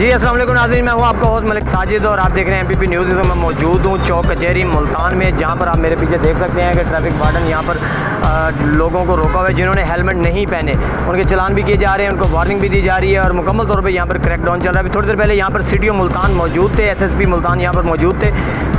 जी अस्सलाम वालेकुम नाज़रीन, मैं हूं आपका होस्ट मलिक साजिद और आप देख रहे हैं एमपीपी न्यूज़। मैं मौजूद हूं चौक कचहरी मुल्तान में, जहां पर आप मेरे पीछे देख सकते हैं कि ट्रैफिक वार्डन यहां पर लोगों को रोका हुआ है जिन्होंने हेलमेट नहीं पहने। उनके चलान भी किए जा रहे हैं, उनको वार्निंग भी दी जा रही है और मुकम्मल तौर पर यहाँ पर क्रैकडाउन चल रहा है। अभी थोड़ी देर पहले यहाँ पर सिटी मुल्तान मौजूद थे, SSP मुल्तान यहाँ पर मौजूद थे।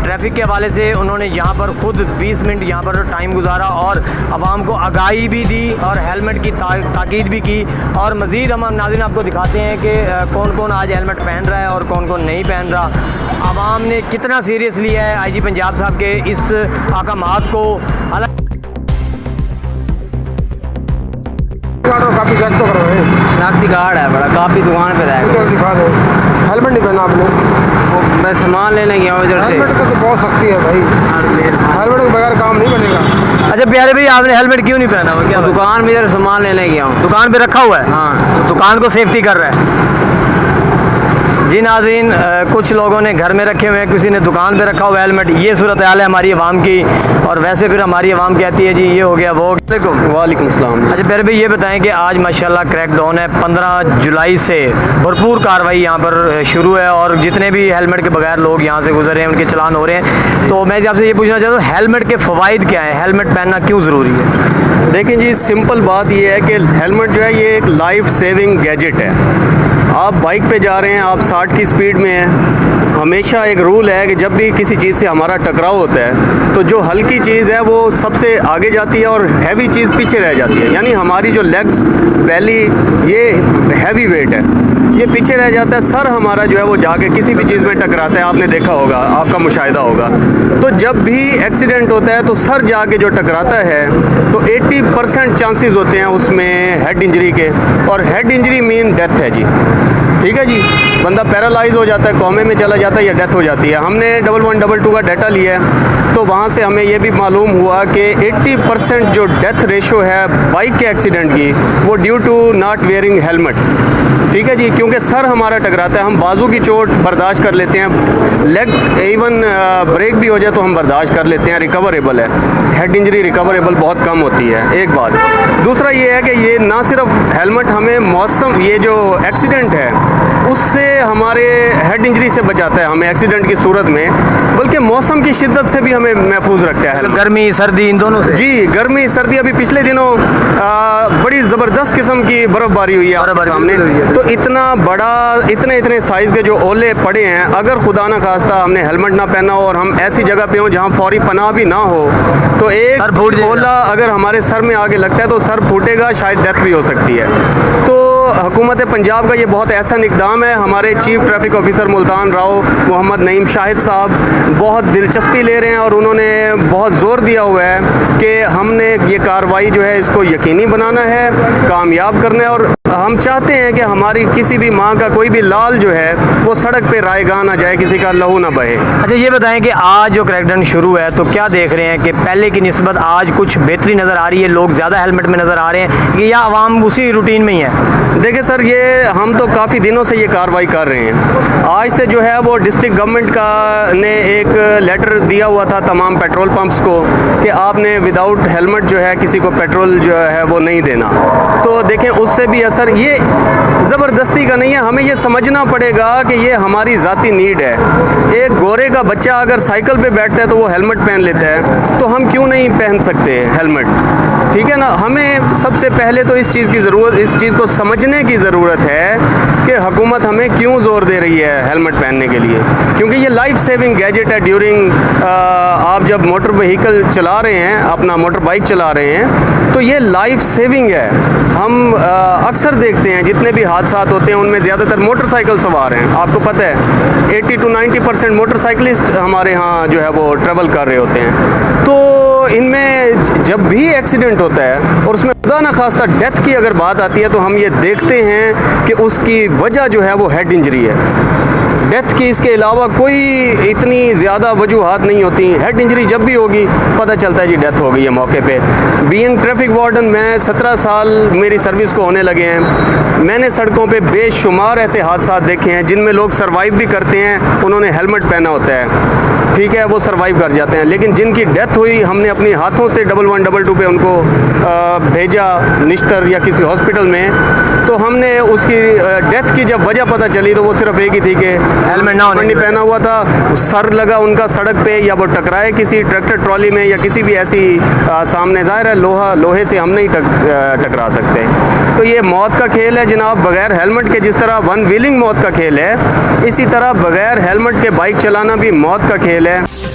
ट्रैफिक के हवाले से उन्होंने यहाँ पर खुद 20 मिनट यहाँ पर टाइम गुजारा और आवाम को आगाही भी दी और हेलमेट की ताकीद भी की। और मज़ीद हम नाज़रीन आपको दिखाते हैं कि कौन कौन आज हेलमेट पहन रहा है और कौन कौन नहीं पहन रहा। आवाम ने कितना सीरियस लिया है IG पंजाब साहब के इस अहकामात को। काफ़ी चेक तो करो, शनाख्ती कार्ड है बड़ा, काफ़ी दुकान पे रहेगा। दिखा दे। हेलमेट नहीं पहना आपने? वो मैं सामान लेने गया हूँ इधर से। हेलमेट का तो बहुत सख्ती है भाई, हेलमेट के बगैर काम नहीं बनेगा। अच्छा प्यारे भाई, आपने हेलमेट क्यों नहीं पहना हुआ? क्या दुकान में इधर सामान लेने गया हूँ। दुकान पे रखा हुआ है? हाँ। तो दुकान को सेफ्टी कर रहा है। जी नाज़रीन, कुछ लोगों ने घर में रखे हुए हैं, किसी ने दुकान पे रखा हुआ है हेलमेट। ये सूरत हाल है हमारी आवाम की। और वैसे फिर हमारी आवाम कहती है जी ये हो गया वो हो गया। वालेकुम सलाम। अच्छा प्यारे भाई, ये बताएं कि आज माशाल्लाह क्रैकडाउन है, 15 जुलाई से भरपूर कार्रवाई यहाँ पर शुरू है और जितने भी हेलमेट के बगैर लोग यहाँ से गुजर रहे हैं उनके चलान हो रहे हैं। तो मैं आपसे ये पूछना चाहता हूँ, हेलमेट के फ़वाइद क्या हैं? हेलमेट पहनना क्यों ज़रूरी है? देखें जी, सिंपल बात ये है कि हेलमेट जो है ये एक लाइफ सेविंग गैजेट है। आप बाइक पे जा रहे हैं, आप 60 की स्पीड में हैं, हमेशा एक रूल है कि जब भी किसी चीज़ से हमारा टकराव होता है तो जो हल्की चीज़ है वो सबसे आगे जाती है और हैवी चीज़ पीछे रह जाती है। यानी हमारी जो लेग्स, बैली, ये हैवी वेट है, ये पीछे रह जाता है। सर हमारा जो है वो जाके किसी भी चीज़ में टकराता है, आपने देखा होगा, आपका मुशाहिदा होगा। तो जब भी एक्सीडेंट होता है तो सर जाके जो टकराता है तो 80% चांसेस होते हैं उसमें हेड इंजरी के, और हेड इंजरी मीन डेथ है जी। ठीक है जी, बंदा पैरालाइज हो जाता है, कोमे में चला जाता है या डेथ हो जाती है। हमने 1122 का डाटा लिया है तो वहाँ से हमें ये भी मालूम हुआ कि 80% जो डेथ रेशो है बाइक के एक्सीडेंट की वो due to not wearing helmet. ठीक है जी, क्योंकि सर हमारा टकराता है, हम बाजू की चोट बर्दाश्त कर लेते हैं, लेग इवन ब्रेक भी हो जाए तो हम बर्दाश्त कर लेते हैं, रिकवरेबल है। हेड इंजरी रिकवरेबल बहुत कम होती है, एक बात। दूसरा ये है कि ये ना सिर्फ हेलमेट हमें मौसम, ये जो एक्सीडेंट है उससे हमारे हेड इंजरी से बचाता है हमें एक्सीडेंट की सूरत में, बल्कि मौसम की शिद्दत से भी हमें महफूज रखता है। गर्मी सर्दी इन दोनों से? जी, गर्मी सर्दी। अभी पिछले दिनों बड़ी ज़बरदस्त किस्म की बर्फ़बारी हुई है सामने, तो इतना बड़ा, इतने साइज़ के जो ओले पड़े हैं, अगर खुदा न खास्ता हमने हेलमेट ना पहना हो और हम ऐसी जगह पे हों जहाँ फौरी पनाह भी ना हो तो एक ओला अगर हमारे सर में आगे लगता है तो सर फूटेगा, शायद डेथ भी हो सकती है। तो हुकूमत पंजाब का ये बहुत एहसन इक़दाम है। हमारे chief traffic officer Multan Rao Mohammad Naeem Shahid साहब बहुत दिलचस्पी ले रहे हैं और उन्होंने बहुत ज़ोर दिया हुआ है कि हमने ये कार्रवाई जो है इसको यकीनी बनाना है, कामयाब करना है, और हम चाहते हैं कि हमारी किसी भी माँ का कोई भी लाल जो है वो सड़क पे रायगा ना जाए, किसी का लहू ना बहे। अच्छा ये बताएं कि आज जो क्रैकडाउन शुरू है तो क्या देख रहे हैं कि पहले की निस्बत आज कुछ बेहतरी नज़र आ रही है, लोग ज़्यादा हेलमेट में नज़र आ रहे हैं कि या आवाम उसी रूटीन में ही है? देखिए सर, ये हम तो काफ़ी दिनों से ये कार्रवाई कर रहे हैं। आज से जो है वो डिस्ट्रिक्ट गवर्नमेंट का ने एक लेटर दिया हुआ था तमाम पेट्रोल पंप्स को कि आपने विदाउट हेलमेट जो है किसी को पेट्रोल जो है वो नहीं देना। तो देखें उससे भी असर, ये ज़बरदस्ती का नहीं है, हमें ये समझना पड़ेगा कि ये हमारी ज़ाती नीड है। एक गोरे का बच्चा अगर साइकिल पे बैठता है तो वो हेलमेट पहन लेता है, तो हम क्यों नहीं पहन सकते हेलमेट? ठीक है ना। हमें सबसे पहले तो इस चीज़ की ज़रूरत, इस चीज़ को समझने की ज़रूरत है कि हुकूमत हमें क्यों ज़ोर दे रही है हेलमेट पहनने के लिए, क्योंकि ये लाइफ सेविंग गैजेट है। ड्यूरिंग आप जब मोटर व्हीकल चला रहे हैं, अपना मोटर बाइक चला रहे हैं, तो ये लाइफ सेविंग है। हम अक्सर देखते हैं जितने भी हादसात होते हैं उनमें ज़्यादातर मोटरसाइकिल सवार हैं। आपको पता है 80 to 90% मोटरसाइकिलिस्ट हमारे यहाँ जो है वो ट्रैवल कर रहे होते हैं। तो इनमें जब भी एक्सीडेंट होता है और उसमें खुदा न खास्ता डेथ की अगर बात आती है तो हम ये देखते हैं कि उसकी वजह जो है वो हेड इंजरी है, डेथ की। इसके अलावा कोई इतनी ज़्यादा वजूहात नहीं होती। हेड इंजरी जब भी होगी पता चलता है जी डेथ हो गई है मौके पे। बीइंग ट्रैफिक वार्डन, मैं 17 साल मेरी सर्विस को होने लगे हैं, मैंने सड़कों पे बेशुमार ऐसे हादसा देखे हैं जिनमें लोग सर्वाइव भी करते हैं, उन्होंने हेलमेट पहना होता है। ठीक है वो सरवाइव कर जाते हैं, लेकिन जिनकी डेथ हुई हमने अपने हाथों से 1122 पे उनको भेजा निश्तर या किसी हॉस्पिटल में, तो हमने उसकी डेथ की जब वजह पता चली तो वो सिर्फ एक ही थी कि हेलमेट ना होने नहीं पहना हुआ था, सर लगा उनका सड़क पे, या वो टकराए किसी ट्रैक्टर ट्रॉली में या किसी भी ऐसी सामने, ज़ाहिर है लोहे से हम नहीं टकरा सकते। तो ये मौत का खेल है जनाब, बगैर हेलमेट के जिस तरह वन व्हीलिंग मौत का खेल है, इसी तरह बगैर हेलमेट के बाइक चलाना भी मौत का खेल है।